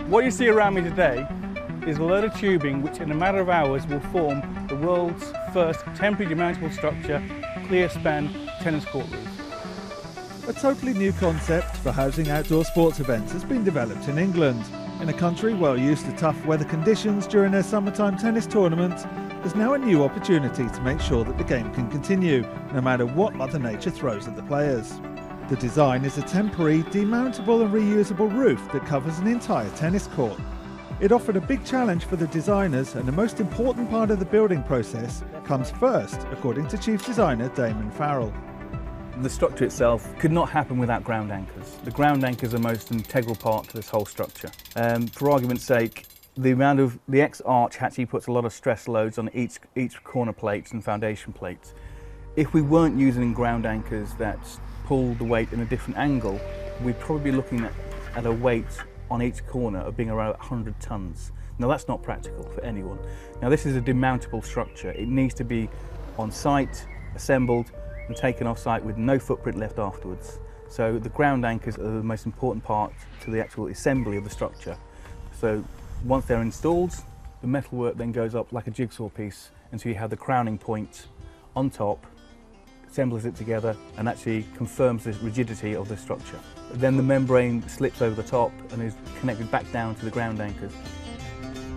What you see around me today is a load of tubing which in a matter of hours will form the world's first temporary demountable structure, clear span tennis court roof. A totally new concept for housing outdoor sports events has been developed in England. In a country well used to tough weather conditions during their summertime tennis tournaments, there's now a new opportunity to make sure that the game can continue, no matter what Mother Nature throws at the players. The design is a temporary, demountable and reusable roof that covers an entire tennis court. It offered a big challenge for the designers, and the most important part of the building process comes first, according to Chief Designer Damon Farrell. The structure itself could not happen without ground anchors. The ground anchors are the most integral part to this whole structure. For argument's sake, the X arch actually puts a lot of stress loads on each corner plates and foundation plates. If we weren't using ground anchors that pull the weight in a different angle, we'd probably be looking at a weight on each corner of being around 100 tons. Now that's not practical for anyone. Now this is a demountable structure. It needs to be on site, assembled and taken off site with no footprint left afterwards. So the ground anchors are the most important part to the actual assembly of the structure. So once they're installed, the metalwork then goes up like a jigsaw piece until you have the crowning point on top, assembles it together and actually confirms the rigidity of the structure. Then the membrane slips over the top and is connected back down to the ground anchors.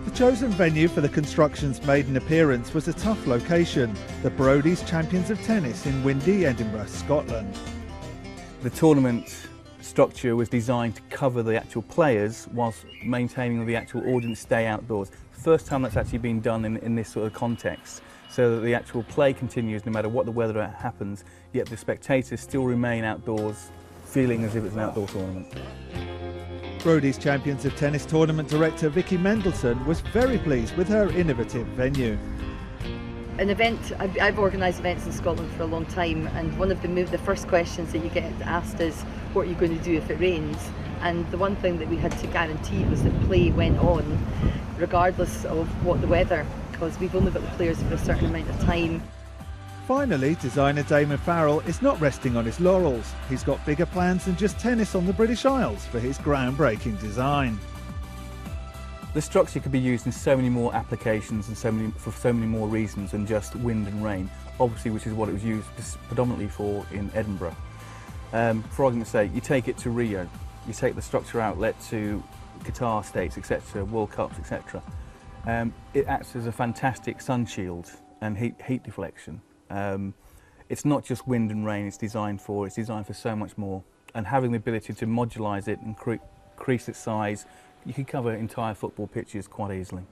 The chosen venue for the construction's maiden appearance was a tough location, the Brodie's Champions of Tennis in windy Edinburgh, Scotland. The tournament structure was designed to cover the actual players whilst maintaining the actual audience stay outdoors. First time that's actually been done in this sort of context, so that the actual play continues no matter what the weather happens, yet the spectators still remain outdoors, feeling as if it's an outdoor tournament. Brodie's Champions of Tennis tournament director Vicky Mendelsohn was very pleased with her innovative venue. I've organised events in Scotland for a long time, and one of the first questions that you get asked is, what are you going to do if it rains? And the one thing that we had to guarantee was that play went on regardless of what the weather, because we've only got the players for a certain amount of time. Finally, designer Damon Farrell is not resting on his laurels. He's got bigger plans than just tennis on the British Isles for his groundbreaking design. The structure could be used in so many more applications and for so many more reasons than just wind and rain, obviously, which is what it was used predominantly for in Edinburgh. For argument's sake, you take it to Rio, you take the structure outlet to Qatar States, etc., World Cups, etc. It acts as a fantastic sun shield and heat deflection. It's not just wind and rain it's designed for so much more. And having the ability to modulise it and increase its size, you can cover entire football pitches quite easily.